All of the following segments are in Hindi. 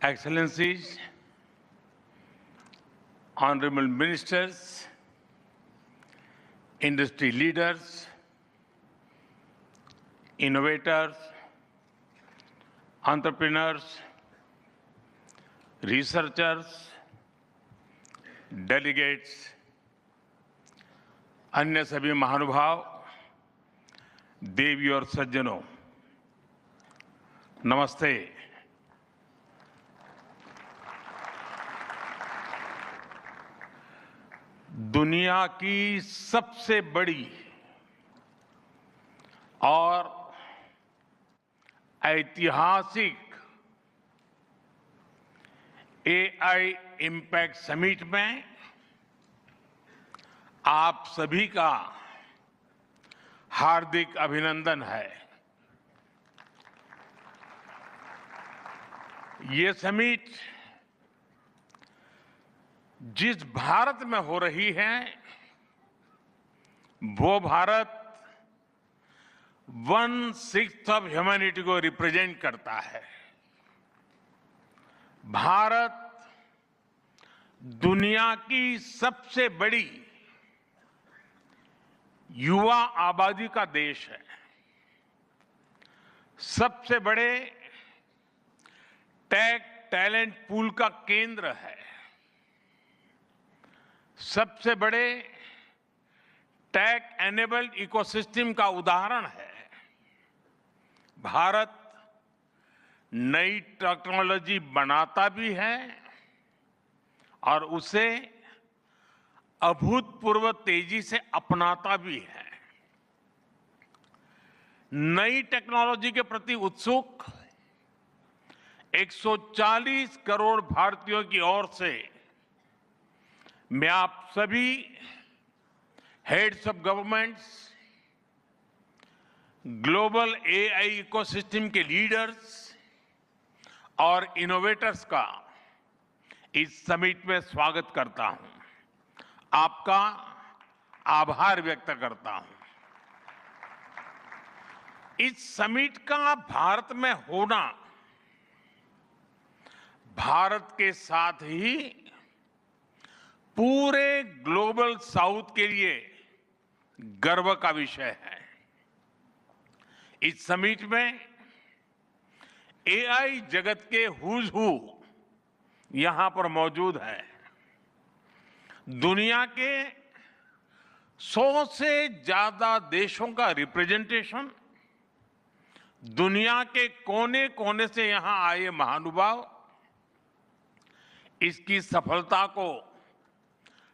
Excellencies, honorable ministers, industry leaders, innovators, entrepreneurs, researchers, delegates, अन्य सभी महानुभाव, देवी और सज्जनों, नमस्ते। दुनिया की सबसे बड़ी और ऐतिहासिक एआई इम्पैक्ट समिट में आप सभी का हार्दिक अभिनंदन है। ये समिट जिस भारत में हो रही है वो भारत 1/6 ऑफ ह्यूमैनिटी को रिप्रेजेंट करता है। भारत दुनिया की सबसे बड़ी युवा आबादी का देश है, सबसे बड़े टेक टैलेंट पूल का केंद्र है, सबसे बड़े टेक एनेबल्ड इकोसिस्टम का उदाहरण है। भारत नई टेक्नोलॉजी बनाता भी है और उसे अभूतपूर्व तेजी से अपनाता भी है। नई टेक्नोलॉजी के प्रति उत्सुक 140 करोड़ भारतीयों की ओर से मैं आप सभी heads of governments, global AI ecosystem के लीडर्स और इनोवेटर्स का इस समिट में स्वागत करता हूं, आपका आभार व्यक्त करता हूं। इस समिट का भारत में होना भारत के साथ ही पूरे ग्लोबल साउथ के लिए गर्व का विषय है। इस समिट में एआई जगत के हुज हू यहां पर मौजूद है। दुनिया के 100 से ज्यादा देशों का रिप्रेजेंटेशन, दुनिया के कोने कोने से यहां आए महानुभाव इसकी सफलता को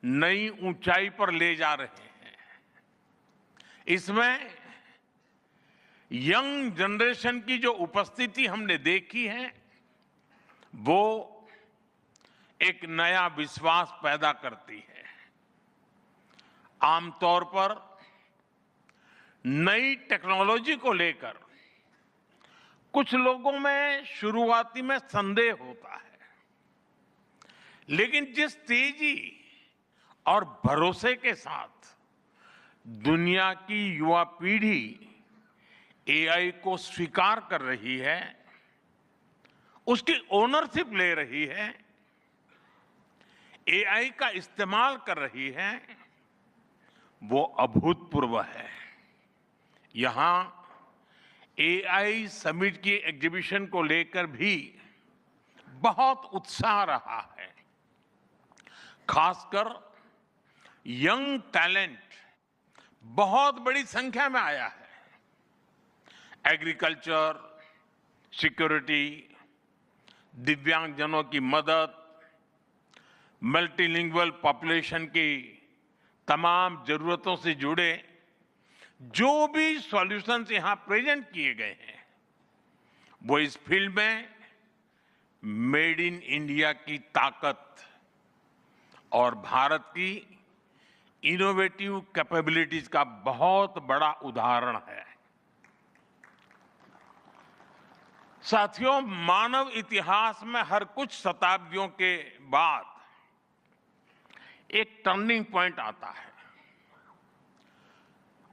नई ऊंचाई पर ले जा रहे हैं। इसमें यंग जनरेशन की जो उपस्थिति हमने देखी है वो एक नया विश्वास पैदा करती है। आमतौर पर नई टेक्नोलॉजी को लेकर कुछ लोगों में शुरुआती में संदेह होता है, लेकिन जिस तेजी और भरोसे के साथ दुनिया की युवा पीढ़ी एआई को स्वीकार कर रही है, उसकी ओनरशिप ले रही है, एआई का इस्तेमाल कर रही है, वो अभूतपूर्व है। यहां एआई समिट की एग्जीबिशन को लेकर भी बहुत उत्साह रहा है। खासकर यंग टैलेंट बहुत बड़ी संख्या में आया है। एग्रीकल्चर, सिक्योरिटी, दिव्यांगजनों की मदद, मल्टीलिंगुअल पॉपुलेशन की तमाम जरूरतों से जुड़े जो भी सॉल्यूशंस यहां प्रेजेंट किए गए हैं वो इस फील्ड में मेड इन इंडिया की ताकत और भारत की इनोवेटिव कैपेबिलिटीज का बहुत बड़ा उदाहरण है। साथियों, मानव इतिहास में हर कुछ शताब्दियों के बाद एक टर्निंग पॉइंट आता है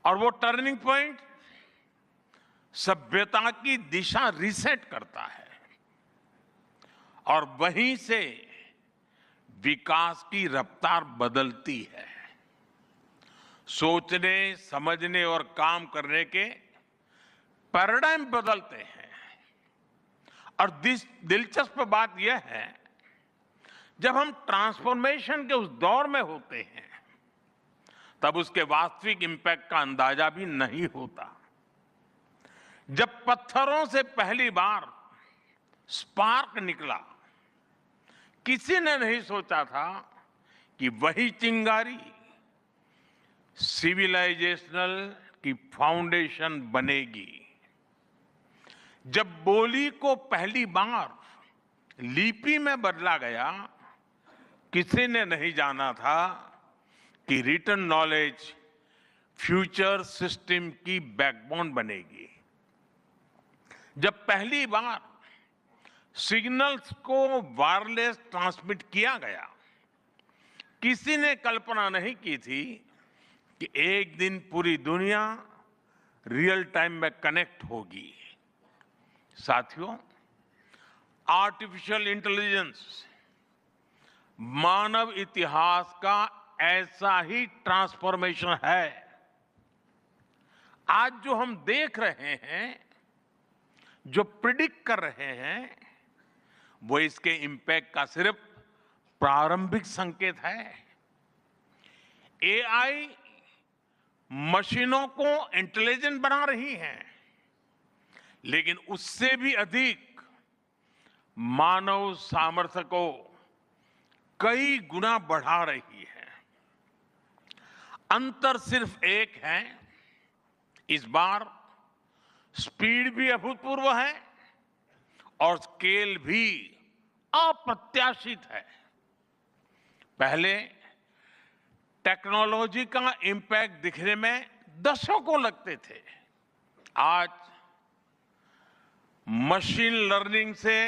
और वो टर्निंग पॉइंट सभ्यता की दिशा रीसेट करता है और वहीं से विकास की रफ्तार बदलती है। सोचने, समझने और काम करने के पैराडाइम बदलते हैं। और दिलचस्प बात यह है, जब हम ट्रांसफॉर्मेशन के उस दौर में होते हैं, तब उसके वास्तविक इंपैक्ट का अंदाजा भी नहीं होता। जब पत्थरों से पहली बार स्पार्क निकला, किसी ने नहीं सोचा था कि वही चिंगारी सिविलाइजेशनल की फाउंडेशन बनेगी। जब बोली को पहली बार लिपि में बदला गया, किसी ने नहीं जाना था कि रिटन नॉलेज फ्यूचर सिस्टम की बैकबोन बनेगी। जब पहली बार सिग्नल्स को वायरलेस ट्रांसमिट किया गया, किसी ने कल्पना नहीं की थी कि एक दिन पूरी दुनिया रियल टाइम में कनेक्ट होगी। साथियों, आर्टिफिशियल इंटेलिजेंस मानव इतिहास का ऐसा ही ट्रांसफॉर्मेशन है। आज जो हम देख रहे हैं, जो प्रिडिक्ट कर रहे हैं, वो इसके इंपैक्ट का सिर्फ प्रारंभिक संकेत है। एआई मशीनों को इंटेलिजेंट बना रही है, लेकिन उससे भी अधिक मानव सामर्थ्य को कई गुना बढ़ा रही है। अंतर सिर्फ एक है, इस बार स्पीड भी अभूतपूर्व है और स्केल भी अप्रत्याशित है। पहले टेक्नोलॉजी का इंपैक्ट दिखने में दशकों लगते थे। आज मशीन लर्निंग से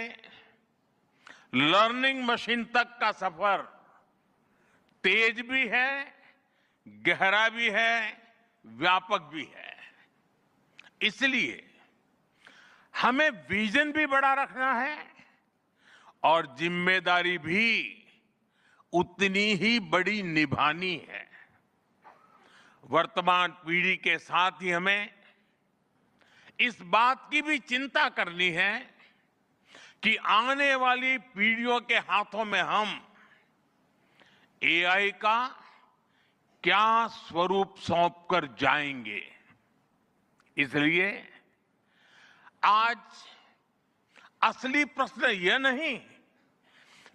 लर्निंग मशीन तक का सफर तेज भी है, गहरा भी है, व्यापक भी है। इसलिए हमें विजन भी बड़ा रखना है और जिम्मेदारी भी उतनी ही बड़ी निभानी है। वर्तमान पीढ़ी के साथ ही हमें इस बात की भी चिंता करनी है कि आने वाली पीढ़ियों के हाथों में हम एआई का क्या स्वरूप सौंप कर जाएंगे। इसलिए आज असली प्रश्न यह नहीं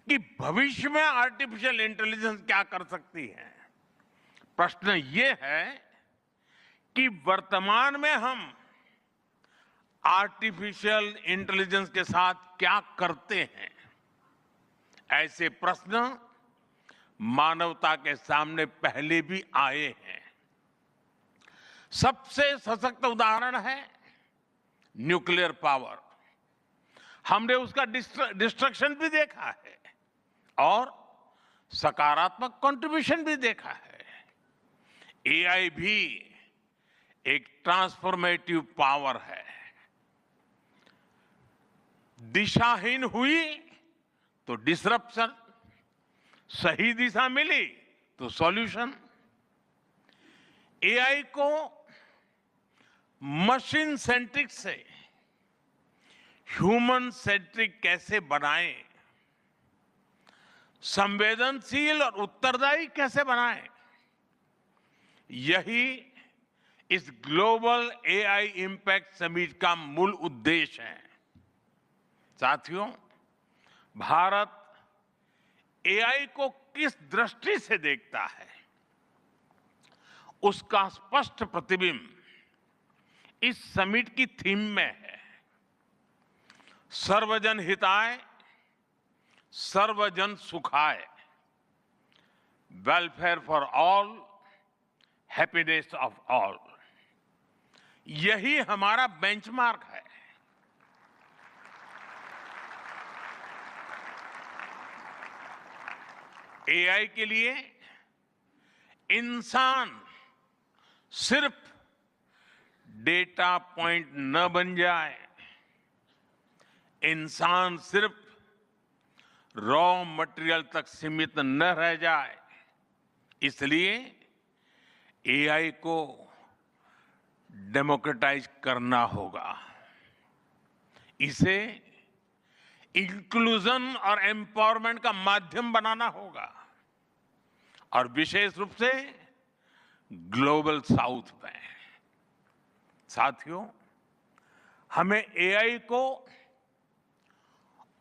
कि भविष्य में आर्टिफिशियल इंटेलिजेंस क्या कर सकती है। प्रश्न यह है कि वर्तमान में हम आर्टिफिशियल इंटेलिजेंस के साथ क्या करते हैं। ऐसे प्रश्न मानवता के सामने पहले भी आए हैं। सबसे सशक्त उदाहरण है न्यूक्लियर पावर। हमने उसका डिस्ट्रक्शन भी देखा है और सकारात्मक कंट्रीब्यूशन भी देखा है। एआई भी एक ट्रांसफॉर्मेटिव पावर है। दिशाहीन हुई तो डिसरप्शन, सही दिशा मिली तो सॉल्यूशन। एआई को मशीन सेंट्रिक से ह्यूमन सेंट्रिक कैसे बनाएं, संवेदनशील और उत्तरदायी कैसे बनाएं, यही इस ग्लोबल एआई इंपैक्ट समिट का मूल उद्देश्य है। साथियों, भारत एआई को किस दृष्टि से देखता है, उसका स्पष्ट प्रतिबिंब इस समिट की थीम में है। सर्वजन हिताय, सर्वजन सुखाय, welfare for all, happiness of all. यही हमारा बेंचमार्क है। एआई के लिए इंसान सिर्फ डेटा पॉइंट न बन जाए, इंसान सिर्फ रॉ मटेरियल तक सीमित न रह जाए, इसलिए एआई को डेमोक्रेटाइज करना होगा। इसे इंक्लूजन और एम्पावरमेंट का माध्यम बनाना होगा, और विशेष रूप से ग्लोबल साउथ में। साथियों, हमें एआई को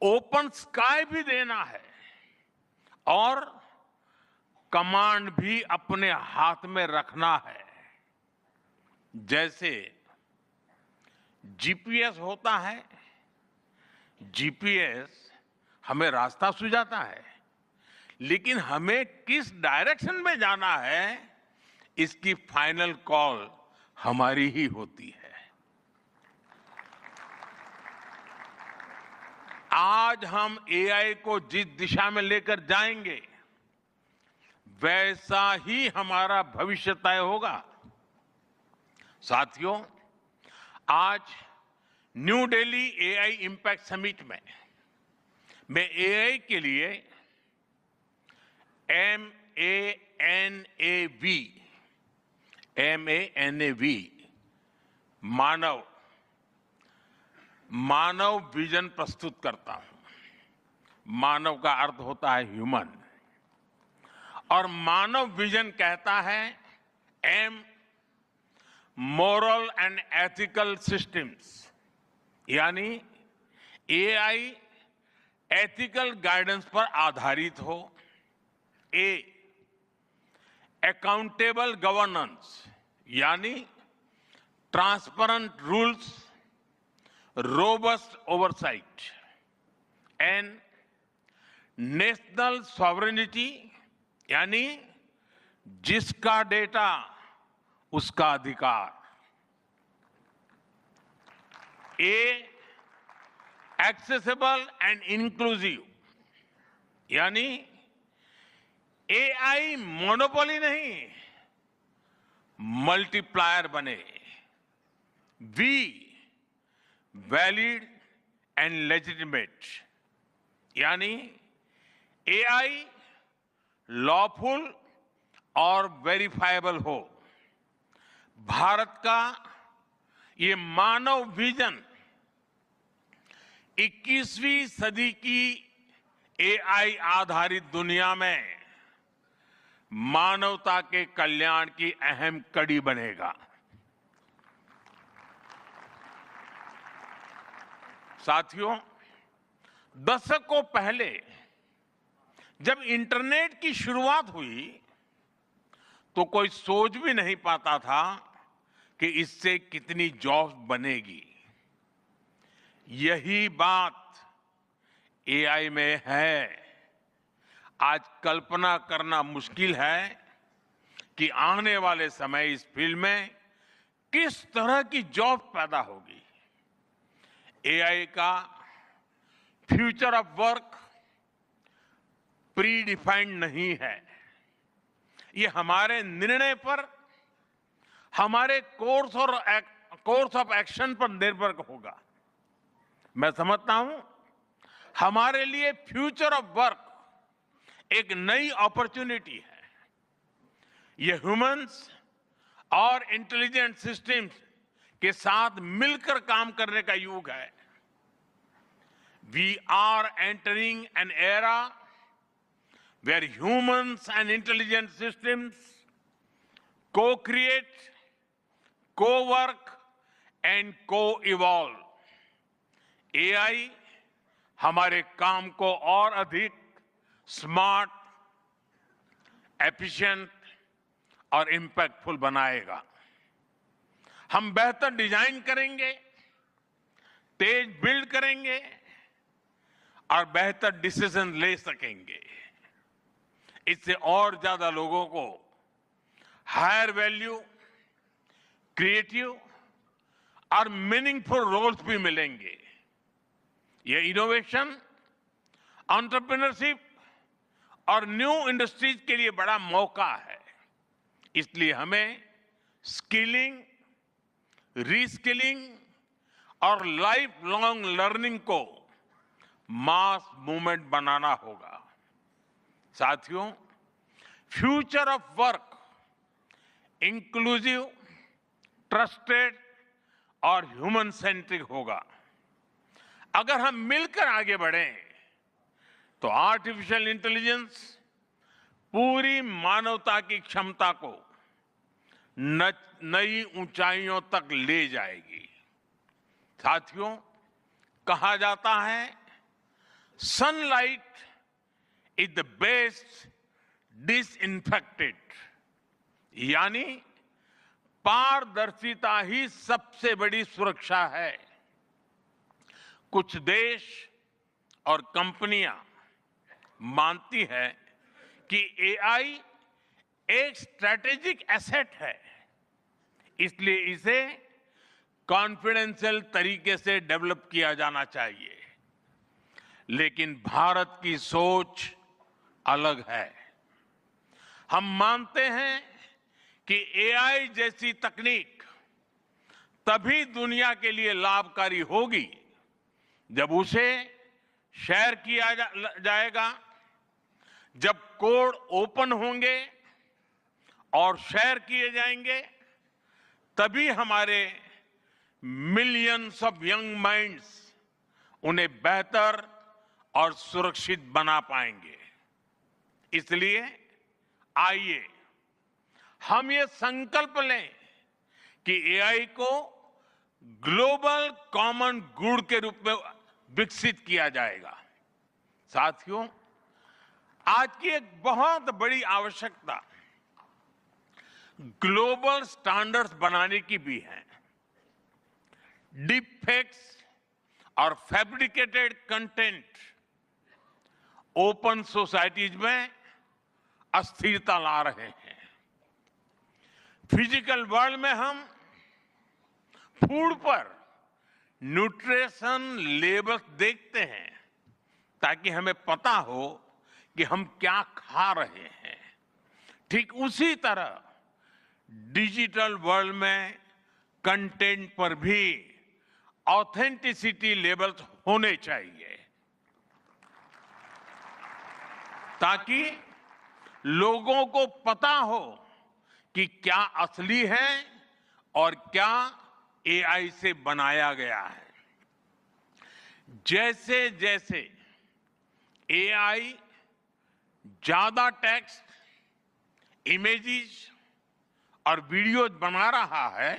ओपन स्काई भी देना है और कमांड भी अपने हाथ में रखना है। जैसे जीपीएस होता है, जीपीएस हमें रास्ता सुझाता है, लेकिन हमें किस डायरेक्शन में जाना है, इसकी फाइनल कॉल हमारी ही होती है। आज हम एआई को जिस दिशा में लेकर जाएंगे, वैसा ही हमारा भविष्य तय होगा। साथियों, आज new Delhi AI impact summit में मैं एआई के लिए MANAV मानव विजन प्रस्तुत करता हूं। मानव का अर्थ होता है ह्यूमन, और मानव विजन कहता है M, moral and ethical systems, यानी एआई एथिकल गाइडेंस पर आधारित हो। A, अकाउंटेबल गवर्नेंस, यानी transparent rules, robust oversight. N, national sovereignty, यानी जिसका डेटा उसका अधिकार। A, एक्सेसिबल एंड इंक्लूसिव, यानी एआई मोनोपोली नहीं, मल्टीप्लायर बने। V, वैलिड एंड लेजिटिमेट, यानी एआई लॉफुल और वेरीफाइबल हो। भारत का ये मानव विजन 21वीं सदी की एआई आधारित दुनिया में मानवता के कल्याण की अहम कड़ी बनेगा। साथियों, दशकों पहले जब इंटरनेट की शुरुआत हुई तो कोई सोच भी नहीं पाता था कि इससे कितनी जॉब्स बनेगी। यही बात एआई में है। आज कल्पना करना मुश्किल है कि आने वाले समय इस फील्ड में किस तरह की जॉब पैदा होगी। एआई का future of work pre defined नहीं है। ये हमारे निर्णय पर, हमारे कोर्स ऑफ एक्शन पर निर्भर होगा। मैं समझता हूं हमारे लिए फ्यूचर ऑफ वर्क एक नई अपॉर्चुनिटी है। ये ह्यूमंस और इंटेलिजेंट सिस्टम्स के साथ मिलकर काम करने का युग है। We are entering an era where humans and intelligent systems co-create, co-work and co-evolve. AI हमारे काम को और अधिक स्मार्ट, एफिशिएंट और इंपैक्टफुल बनाएगा। हम बेहतर डिजाइन करेंगे, तेज बिल्ड करेंगे और बेहतर डिसीजन ले सकेंगे। इससे और ज्यादा लोगों को हायर वैल्यू, क्रिएटिव और मीनिंगफुल रोल्स भी मिलेंगे। ये इनोवेशन, एंटरप्रेन्योरशिप और न्यू इंडस्ट्रीज के लिए बड़ा मौका है। इसलिए हमें स्किलिंग, रीस्किलिंग और लाइफ लॉन्ग लर्निंग को मास मूवमेंट बनाना होगा। साथियों, future of work inclusive, trusted और ह्यूमन सेंट्रिक होगा। अगर हम मिलकर आगे बढ़ें तो आर्टिफिशियल इंटेलिजेंस पूरी मानवता की क्षमता को नई ऊंचाइयों तक ले जाएगी। साथियों, कहा जाता है sunlight is the best disinfectant, यानी पारदर्शिता ही सबसे बड़ी सुरक्षा है। कुछ देश और कंपनियां मानती है कि एआई एक स्ट्रैटेजिक एसेट है, इसलिए इसे कॉन्फिडेंशियल तरीके से डेवलप किया जाना चाहिए। लेकिन भारत की सोच अलग है। हम मानते हैं कि एआई जैसी तकनीक तभी दुनिया के लिए लाभकारी होगी जब उसे शेयर किया जाएगा, जब कोड ओपन होंगे और शेयर किए जाएंगे, तभी हमारे मिलियंस ऑफ यंग माइंड्स उन्हें बेहतर और सुरक्षित बना पाएंगे। इसलिए आइए हम ये संकल्प लें कि एआई को ग्लोबल कॉमन गुड के रूप में विकसित किया जाएगा। साथियों, आज की एक बहुत बड़ी आवश्यकता ग्लोबल स्टैंडर्ड्स बनाने की भी है। डीप फेक्स और फैब्रिकेटेड कंटेंट ओपन सोसाइटीज में अस्थिरता ला रहे हैं। फिजिकल वर्ल्ड में हम फूड पर न्यूट्रिशन लेबल्स देखते हैं ताकि हमें पता हो कि हम क्या खा रहे हैं। ठीक उसी तरह डिजिटल वर्ल्ड में कंटेंट पर भी ऑथेंटिसिटी लेबल्स होने चाहिए ताकि लोगों को पता हो कि क्या असली है और क्या एआई से बनाया गया है। जैसे जैसे एआई ज्यादा टेक्स्ट, इमेजेस और वीडियोज बना रहा है,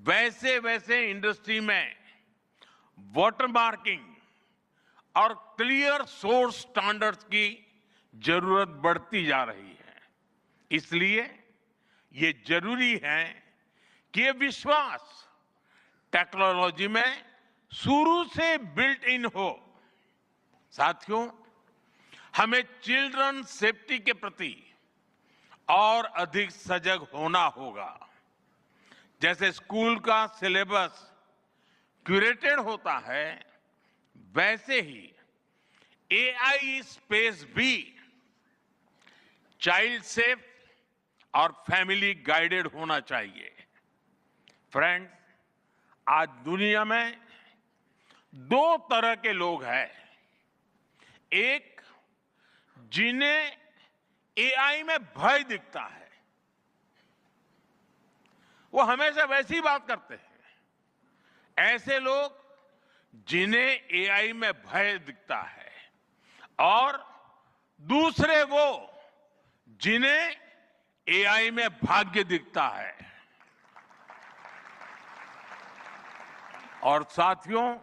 वैसे वैसे इंडस्ट्री में वाटरमार्किंग और क्लियर सोर्स स्टैंडर्ड्स की जरूरत बढ़ती जा रही है। इसलिए ये जरूरी है कि ये विश्वास टेक्नोलॉजी में शुरू से बिल्ट इन हो। साथियों, हमें चिल्ड्रन सेफ्टी के प्रति और अधिक सजग होना होगा। जैसे स्कूल का सिलेबस क्यूरेटेड होता है, वैसे ही एआई स्पेस भी चाइल्ड सेफ और फैमिली गाइडेड होना चाहिए। फ्रेंड्स, आज दुनिया में दो तरह के लोग हैं। एक, जिन्हें एआई में भय दिखता है, वो हमेशा वैसी बात करते हैं। ऐसे लोग जिन्हें एआई में भय दिखता है, और दूसरे वो जिन्हें एआई में भाग्य दिखता है। और साथियों,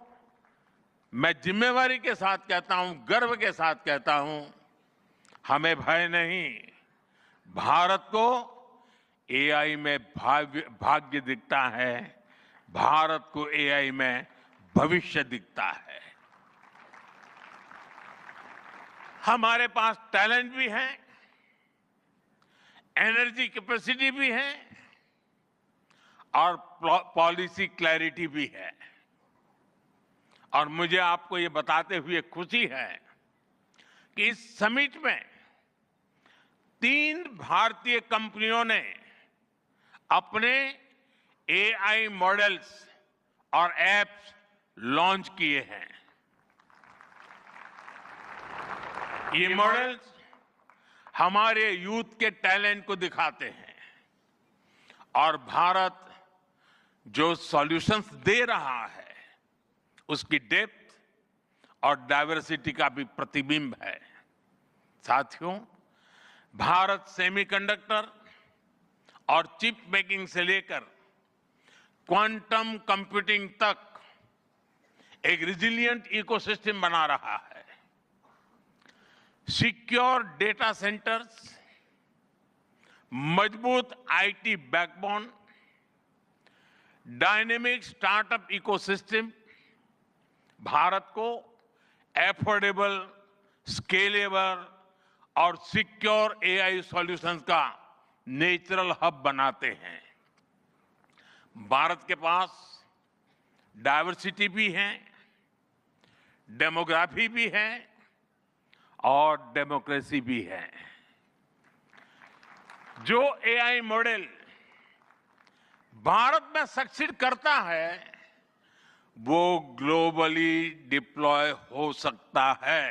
मैं जिम्मेवारी के साथ कहता हूं, गर्व के साथ कहता हूं, हमें भय नहीं, भारत को एआई में भाग्य दिखता है, भारत को एआई में भविष्य दिखता है। हमारे पास टैलेंट भी है, एनर्जी कैपेसिटी भी है और पॉलिसी क्लैरिटी भी है। और मुझे आपको ये बताते हुए खुशी है कि इस समिट में 3 भारतीय कंपनियों ने अपने एआई मॉडल्स और एप्स लॉन्च किए हैं। ये मॉडल्स हमारे यूथ के टैलेंट को दिखाते हैं और भारत जो सॉल्यूशंस दे रहा है उसकी डेप्थ और डाइवर्सिटी का भी प्रतिबिंब है। साथियों, भारत सेमीकंडक्टर और चिप मेकिंग से लेकर क्वांटम कंप्यूटिंग तक एक रिजिलिएंट इकोसिस्टम बना रहा है। सिक्योर डेटा सेंटर्स, मजबूत IT backbone, dynamic startup ecosystem Bharat को एफोर्डेबल, स्केलेबल और सिक्योर एआई सॉल्यूशंस का नेचुरल हब बनाते हैं। भारत के पास डाइवर्सिटी भी है, डेमोग्राफी भी है और डेमोक्रेसी भी है। जो एआई मॉडल भारत में सक्सीड करता है वो ग्लोबली डिप्लॉय हो सकता है।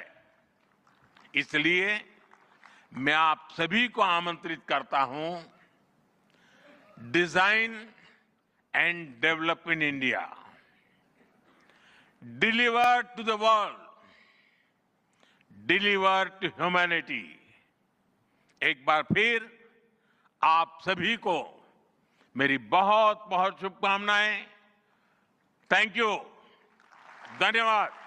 इसलिए मैं आप सभी को आमंत्रित करता हूं, design and develop in India, deliver to the world, deliver to humanity. एक बार फिर आप सभी को मेरी बहुत बहुत शुभकामनाएं। थैंक यू, धन्यवाद।